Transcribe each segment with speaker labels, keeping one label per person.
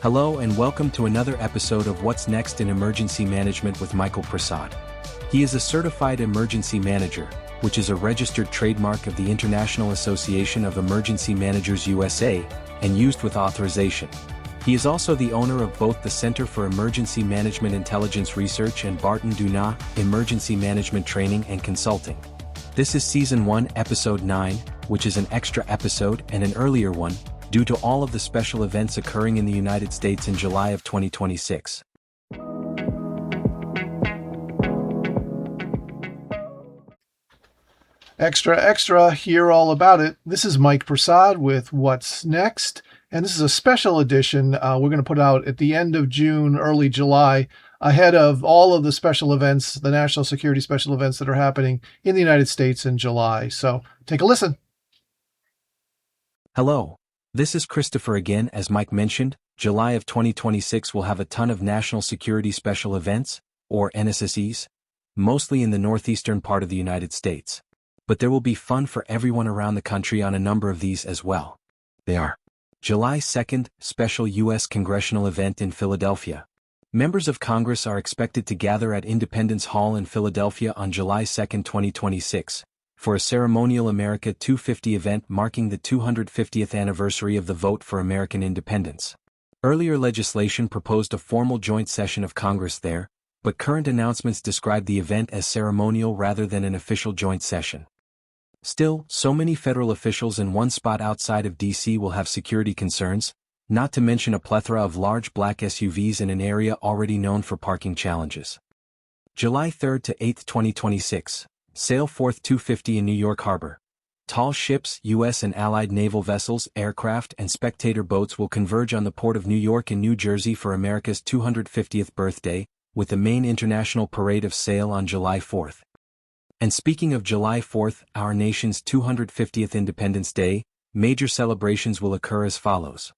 Speaker 1: Hello and welcome to another episode of What's Next in Emergency Management with Michael Prasad. He is a certified emergency manager, which is a registered trademark of the International Association of Emergency Managers USA, and used with authorization. He is also the owner of both the Center for Emergency Management Intelligence Research and Barton Dunat Emergency Management Training and Consulting. This is Season 1, Episode 9, which is an extra episode and an earlier one, due to all of the special events occurring in the United States in July of 2026.
Speaker 2: Extra, extra, hear all about it. This is Mike Prasad with What's Next, and this is a special edition we're going to put out at the end of June, early July, ahead of all of the special events, the national security special events that are happening in the United States in July. So take a listen.
Speaker 1: Hello. This is Christopher again. As Mike mentioned, July of 2026 will have a ton of national security special events, or NSSEs, mostly in the northeastern part of the United States. But there will be fun for everyone around the country on a number of these as well. They are: July 2nd, special U.S. congressional event in Philadelphia. Members of Congress are expected to gather at Independence Hall in Philadelphia on July 2nd, 2026, for a ceremonial America 250 event marking the 250th anniversary of the Vote for American Independence. Earlier legislation proposed a formal joint session of Congress there, but current announcements describe the event as ceremonial rather than an official joint session. Still, so many federal officials in one spot outside of D.C. will have security concerns, not to mention a plethora of large black SUVs in an area already known for parking challenges. July 3rd to 8th, 2026. Sail Forth 250 in New York Harbor. Tall ships, U.S. and Allied naval vessels, aircraft, and spectator boats will converge on the Port of New York and New Jersey for America's 250th birthday, with the main international parade of sail on July 4th. And speaking of July 4th, our nation's 250th Independence Day, major celebrations will occur as follows.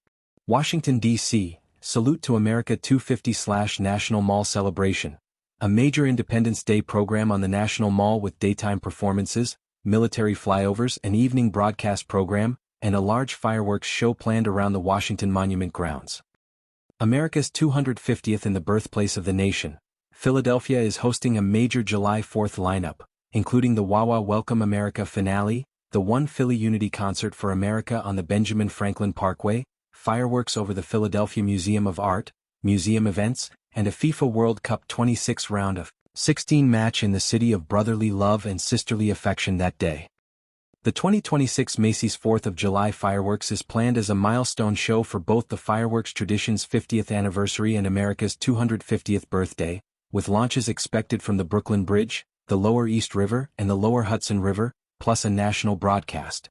Speaker 1: Washington, D.C., Salute to America 250/National Mall Celebration. A major Independence Day program on the National Mall with daytime performances, military flyovers, an evening broadcast program, and a large fireworks show planned around the Washington Monument grounds. America's 250th in the birthplace of the nation, Philadelphia is hosting a major July 4th lineup, including the Wawa Welcome America finale, the One Philly Unity Concert for America on the Benjamin Franklin Parkway, fireworks over the Philadelphia Museum of Art, museum events, and a FIFA World Cup 26 round of 16 match in the city of brotherly love and sisterly affection that day. The 2026 Macy's 4th of July fireworks is planned as a milestone show for both the fireworks tradition's 50th anniversary and America's 250th birthday, with launches expected from the Brooklyn Bridge, the Lower East River, and the Lower Hudson River, plus a national broadcast.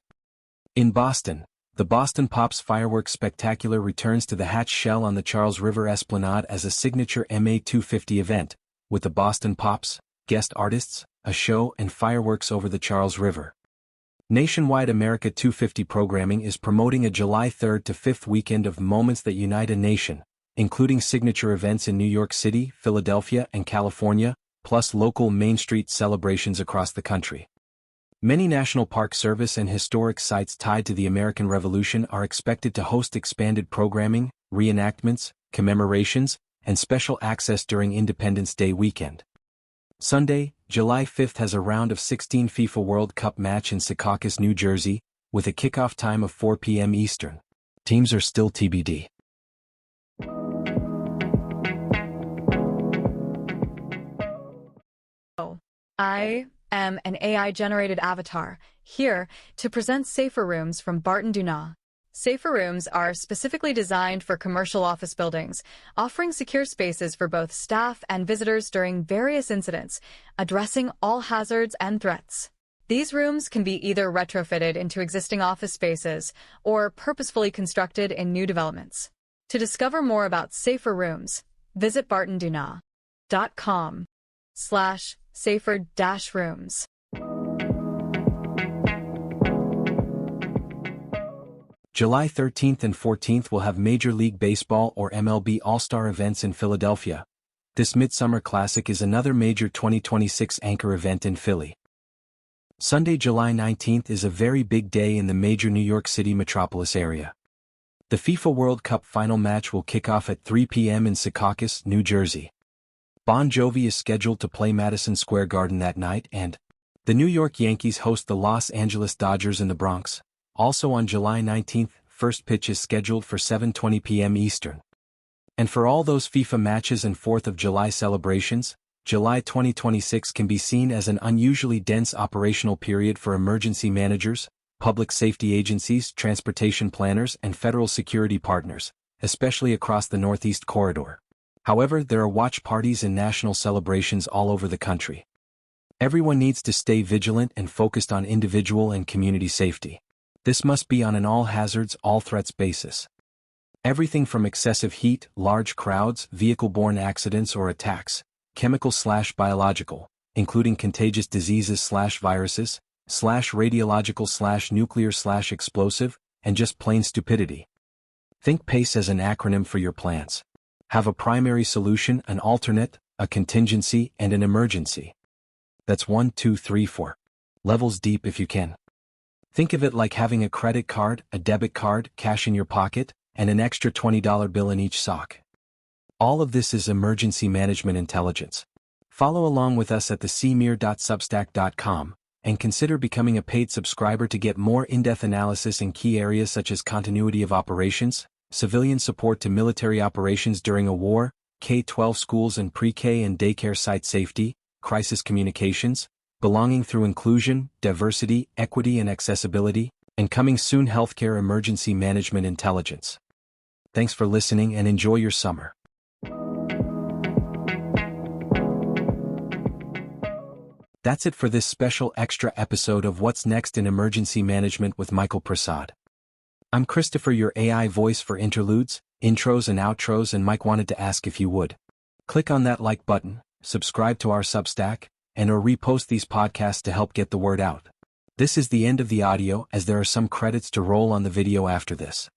Speaker 1: In Boston, the Boston Pops Fireworks Spectacular returns to the Hatch Shell on the Charles River Esplanade as a signature MA 250 event, with the Boston Pops, guest artists, a show, and fireworks over the Charles River. Nationwide America 250 programming is promoting a July 3rd to 5th weekend of moments that unite a nation, including signature events in New York City, Philadelphia, and California, plus local Main Street celebrations across the country. Many National Park Service and historic sites tied to the American Revolution are expected to host expanded programming, reenactments, commemorations, and special access during Independence Day weekend. Sunday, July 5th has a round of 16 FIFA World Cup match in Secaucus, New Jersey, with a kickoff time of 4 p.m. Eastern. Teams are still TBD.
Speaker 3: I am an AI-generated avatar, here to present Safer Rooms from Barton Dunat. Safer Rooms are specifically designed for commercial office buildings, offering secure spaces for both staff and visitors during various incidents, addressing all hazards and threats. These rooms can be either retrofitted into existing office spaces or purposefully constructed in new developments. To discover more about Safer Rooms, visit bartondunat.com/safer-rooms.
Speaker 1: July 13th and 14th will have Major League Baseball or MLB All-Star events in Philadelphia. This Midsummer Classic is another major 2026 anchor event in Philly. Sunday, July 19th is a very big day in the major New York City metropolis area. The FIFA World Cup final match will kick off at 3 p.m. in Secaucus, New Jersey. Bon Jovi is scheduled to play Madison Square Garden that night, and the New York Yankees host the Los Angeles Dodgers in the Bronx. Also on July 19th, first pitch is scheduled for 7:20 p.m. Eastern. And for all those FIFA matches and 4th of July celebrations, July 2026 can be seen as an unusually dense operational period for emergency managers, public safety agencies, transportation planners, and federal security partners, especially across the Northeast Corridor. However, there are watch parties and national celebrations all over the country. Everyone needs to stay vigilant and focused on individual and community safety. This must be on an all-hazards, all-threats basis. Everything from excessive heat, large crowds, vehicle-borne accidents or attacks, chemical/biological, including contagious diseases/viruses, radiological/nuclear/explosive, and just plain stupidity. Think PACE as an acronym for your plans. Have a primary solution, an alternate, a contingency, and an emergency. That's 1, 2, 3, 4 levels deep if you can. Think of it like having a credit card, a debit card, cash in your pocket, and an extra $20 bill in each sock. All of this is emergency management intelligence. Follow along with us at thecmir.substack.com, and consider becoming a paid subscriber to get more in-depth analysis in key areas such as continuity of operations, civilian support to military operations during a war, K-12 schools and pre-K and daycare site safety, crisis communications, belonging through inclusion, diversity, equity and accessibility, and coming soon healthcare emergency management intelligence. Thanks for listening and enjoy your summer. That's it for this special extra episode of What's Next in Emergency Management with Michael Prasad. I'm Christopher, your AI voice for interludes, intros and outros, and Mike wanted to ask if you would click on that like button, subscribe to our Substack, and or repost these podcasts to help get the word out. This is the end of the audio as there are some credits to roll on the video after this.